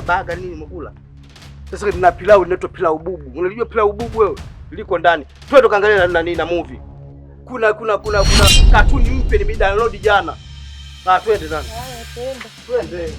baga nini mkula. Sasa nina pilau inaitwa pilau bubu. Unajua pilau bubu wewe? Liko ndani. Twende tukaangalie na movie. Kuna katuni mpya nimedownload jana. Twende nani? Haya, twende.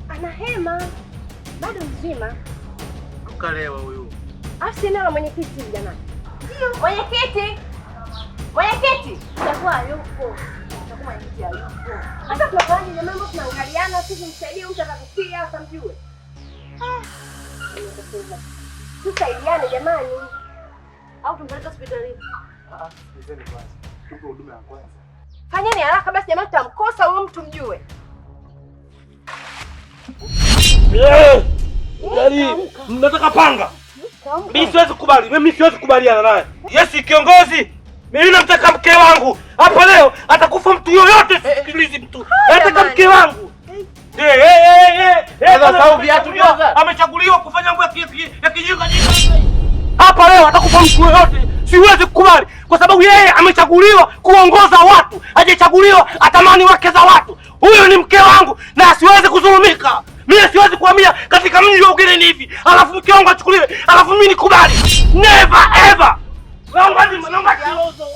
Anahema bado mzima. Ukalewa huyu. Afsi nao mwenyekiti jamani. Ndio, mwenyekiti. Mwenyekiti, itakuwa yupo. Itakuwa mwenyekiti yupo. Hata tunafanya jamani, mbona tunaangaliana sisi msaidie mtu atakufikia utamjue. Tusaidiane jamani. Au tumpeleke hospitalini. Nizeni kwanza. Tupe huduma ya kwanza. Fanyeni haraka basi jamani, tutamkosa huyo mtu mjue. Yaani mnataka panga? Mimi siwezi kubali. Mimi siwezi kubaliana naye. Yes kiongozi. Mimi namtaka mke wangu. Hapa leo atakufa mtu yoyote, sikilizi mtu. Nataka mke wangu. Sasa viatu vyote. Amechaguliwa kufanya mambo ya kijinga. Hapa leo atakufa mtu yoyote. Siwezi kukubali kwa sababu yeye amechaguliwa kuongoza watu. Hajachaguliwa atamani wake za watu. Huyo ni mke wangu na siwezi kudhulumika. Mimi siwezi kuhamia katika mji wa ugeni hivi. Alafu mke wangu achukuliwe. Alafu mimi nikubali. Never ever. Naomba kilozo.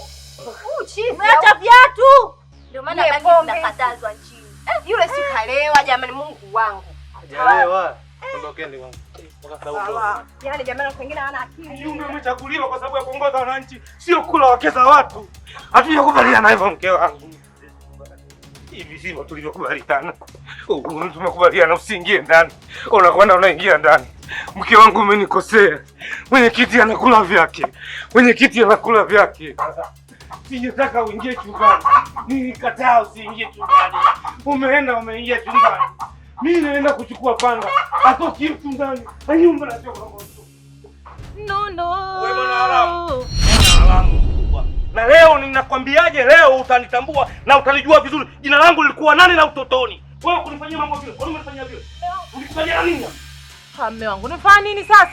Umeacha viatu. Ndio maana bangi zinakatazwa nchini. Yule si kalewa jamani, Mungu wangu. Hajalewa. Ondokeni wangu. Yaani jamani wengine hawana akili. Yule umechaguliwa kwa sababu ya kuongoza wananchi, sio kula wake za watu. Hatujakubaliana hivyo mke wangu. Hivi sivyo tulivyokubaliana. Tumekubaliana usiingie ndani. Unakwenda unaingia ndani. Mke wangu umenikosea. Mwenyekiti anakula vyake. Mwenyekiti anakula vyake. Sijataka uingie chumbani. Nilikataa usiingie chumbani. Umeenda umeingia chumbani. Mimi naenda kuchukua panga. Atoki mtu ndani. Nyumba na choka moto. No. Wewe bwana haramu. Haramu kubwa. Na leo ninakwambiaje, leo utanitambua na utalijua vizuri jina langu lilikuwa nani na utotoni. Wewe kunifanyia mambo vile. Kwa nini unanifanyia vile? Ulikufanyia nini? Mume wangu, unafanya nini sasa?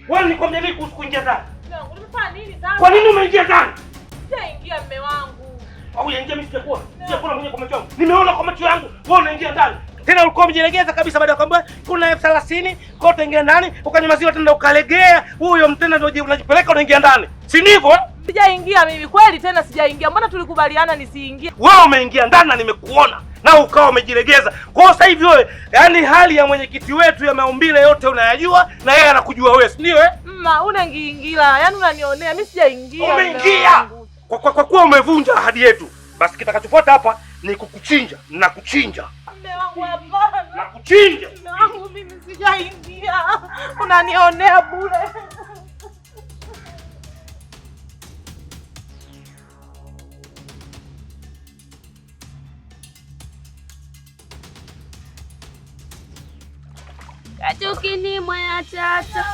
Wewe nikwambia nini kuhusu kuingia ndani? Mume wangu, unafanya nini sasa? Kwa nini umeingia ndani? Sijaingia mume wangu. Au unaingia mimi sijakuwa. Sijakuwa mwenyewe kwa macho yangu. Nimeona kwa macho yangu. Wewe unaingia ndani. Tena ulikuwa umejilegeza kabisa baada ya kwamba kuna 30,000 kwa utaingia ndani, ukanyamaziwa tena ukalegea. Huyo mtenda ndio unajipeleka unaingia ndani. Si ndivyo? Sijaingia mimi kweli, tena sijaingia. Mbona tulikubaliana nisiingie? Wewe umeingia ndani na nimekuona. Na ukawa umejilegeza. Kwa sasa hivi wewe, yani hali ya mwenyekiti wetu ya maumbile yote unayajua na yeye anakujua wewe, si ndio Mma, unaingiingia. Yaani unanionea, mimi sijaingia. Umeingia. Kwa kuwa umevunja ahadi yetu. Basi kitakachofuata hapa ni kukuchinja na kuchinja. Mume wangu hapana. Na kuchinja. Mume wangu mimi sijaingia. Unanionea bure. Katukini mwaya tata.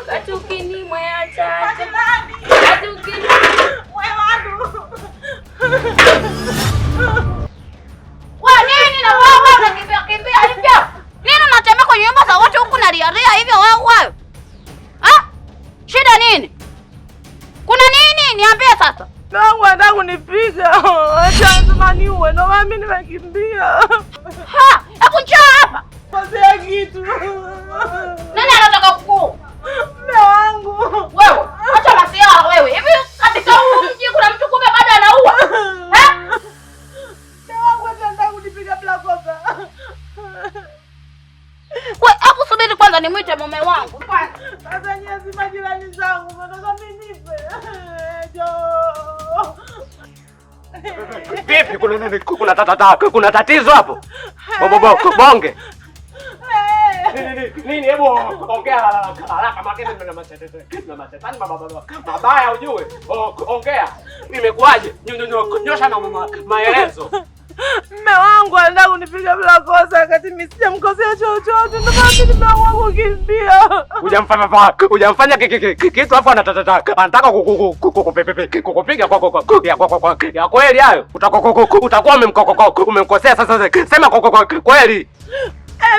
Katukini mwaya tata. Katukini Wewe wangu. Wa nini na wewe unakimbia hivyo? Nini unatembea kwenye nyumba za watu huku na ria hivyo wewe? Shida nini? Kuna nini? Niambie sasa. Mungu anataka kunipiga. Acha zamani uwe. Ndio mimi nimekimbia. Hebu njoo hapa. Kosea kitu. Nani anataka kukuu? Mume wangu. Wewe, acha masiara wewe. Hivi katika huu mji kuna mtu kumbe bado anaua? Mume wangu anataka kunipiga bila kosa. Wewe, hebu subiri kwanza nimwite mume wangu. Sasa nyinyi si majirani zangu, nataka mimi nife. Vipi kuna nini? Kuna tatizo hapo? Bonge. Nini hebu ongea haraka makini na mashetani mabaya ujue. Ongea. Nimekuaje? Nyosha na maelezo. Mume wangu anataka kunipiga bila kosa wakati mimi mimi sijamkosea chochote, ndio maana mimi nimeamua kukimbia. Hujamfanya kitu afu anataka kukupiga ya kweli hayo. Utakuwa umemkosea sasa. Sema kweli.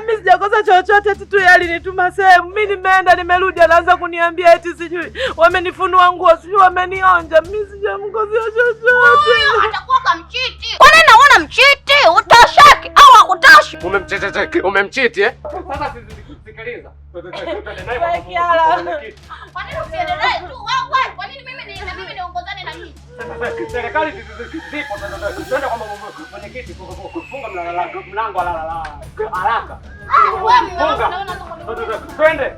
Mimi sijakosa chochote, tu alinituma sehemu. Mimi nimeenda nimerudi, anaanza kuniambia eti sijui wamenifunua nguo, sijui wamenionja. Mimi sijamkosea chochote. Atakuwa kamchiti. Kwa nini naona mchiti? Utashaki au hakutashi? Umemchiti eh? Sasa sikiliza. Kwa nini usiendelee tu wewe? Kwa nini mimi niongozane na nyinyi? Serikali zipo twende kwa mwenyekiti kufunga mlango haraka. Twende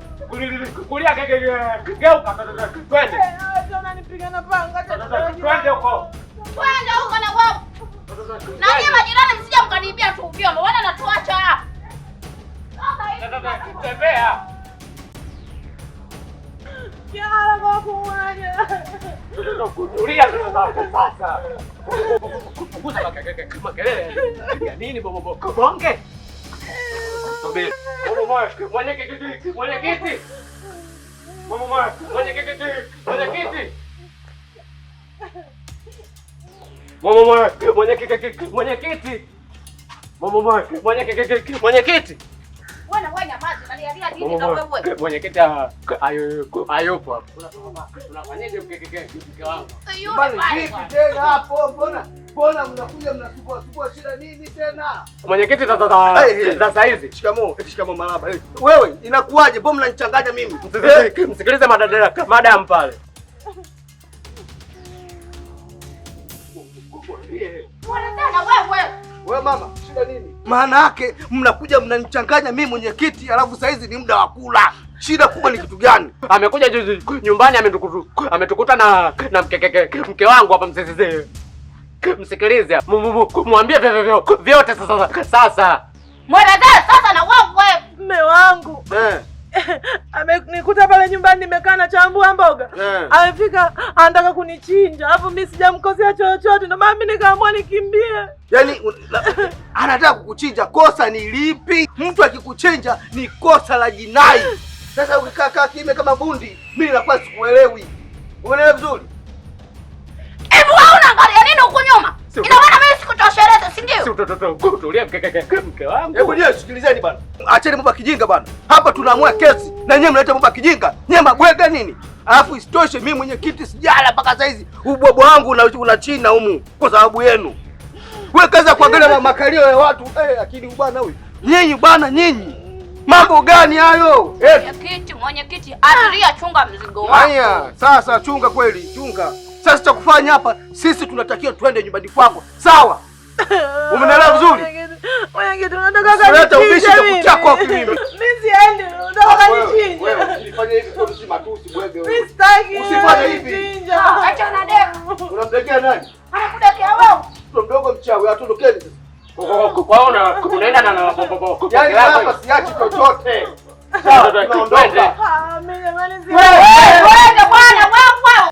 kulia geuka twende. Unanipiga na panga. Twende huko. Twende huko na wewe. Na nyinyi majirani msije mkaniibia tu uvio. Mbona natuacha hapa? Tembea. Kiara kwa kumwaga. Kulia sasa. Kupunguza makelele. Ya nini bonge? Subiri. Mwenyekiti. Mwenyekiti. Wewe nyamaza, nalialia nini na wewe? Mwenyekiti hayupo hapo. Unafanyaje mke wangu? Bali vipi tena hapo? Mbona mnakuja mnasubua shida nini tena? Mwenyekiti sasa hizi. Shikamoo maraba. Wewe inakuwaje? Mbona mnanichanganya mimi? Msikilize madam pale. Wewe mama, shida nini? Maana yake mnakuja mnanichanganya mimi mwenyekiti, alafu saa hizi ni muda wa kula. Shida kubwa ni kitu gani? Amekuja nyumbani ametukuta na mke wangu hapa msisizee. Msikilize. Mwambie vyote sasa. Mwanadada sasa na wewe. Mume wangu. Amenikuta pale nyumbani nimekaa na chambua mboga. Amefika anataka kunichinja. Hapo mimi sijamkosea chochote, ndio maana mimi nikaamua nikimbie. Yaani anataka kukuchinja, kosa ni lipi? Mtu akikuchinja ni kosa la jinai. Sasa ukikaa kimya kama bundi, mimi nakuwa sikuelewi. Umeelewa vizuri? Hebu wewe unaangalia nini huko nyuma? Ina maana mimi sikutosheleza, si ndio? Si utototolia mke wangu. Hebu nyie sikilizeni bwana. Acheni mambo ya kijinga bwana. Hapa tunaamua kesi na nyie mnaleta mambo ya kijinga. Nyie mabwega nini? Alafu isitoshe mimi mwenyekiti sijala mpaka saa hizi. Ubwabwa wangu unachina humu kwa sababu yenu. Wewe kaza kuangalia makalio ya watu. Lakini bwana huyu. Nyinyi bwana nyinyi. Mambo gani hayo? Mwenyekiti, abiria chunga mzigo wako. Haya, sasa chunga kweli, chunga. Sasa cha kufanya hapa sisi tunatakiwa twende nyumbani kwako. Sawa? Umeelewa vizuri? Mwenyekiti unataka kanichinja. Leta ubishi na kuchako kwa mimi. Mimi siendi, unataka kanichinja. Wewe usifanye hivi kwa si matusi bwege wewe. Mimi sitaki. Usifanye hivi. Acha na demu. Unamdekea nani? Anakudekea wewe. Mtoto mdogo mchawi, atondokeni sasa. Kwaona unaenda na yaani hapa siachi chochote. Sawa, tunaondoka. Mimi jamani si. Wewe bwana wewe.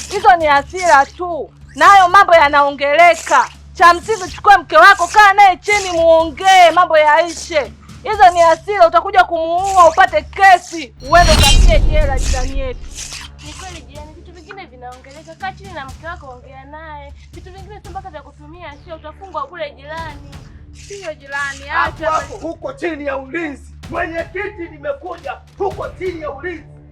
Hizo ni hasira tu. Nayo mambo yanaongeleka. Cha msingi chukua mke wako, kaa naye chini muongee, mambo yaishe. Hizo ni hasira, utakuja kumuua upate kesi, uende ukatie jela jirani yetu. Ni kweli jirani, vitu vingine vinaongeleka. Kaa chini na mke wako, ongea naye. Vitu vingine sio mpaka vya kutumia, sio utafungwa kule jirani. Sio jirani, acha. Huko chini ya ulinzi. Mwenyekiti nimekuja huko chini ya ulinzi.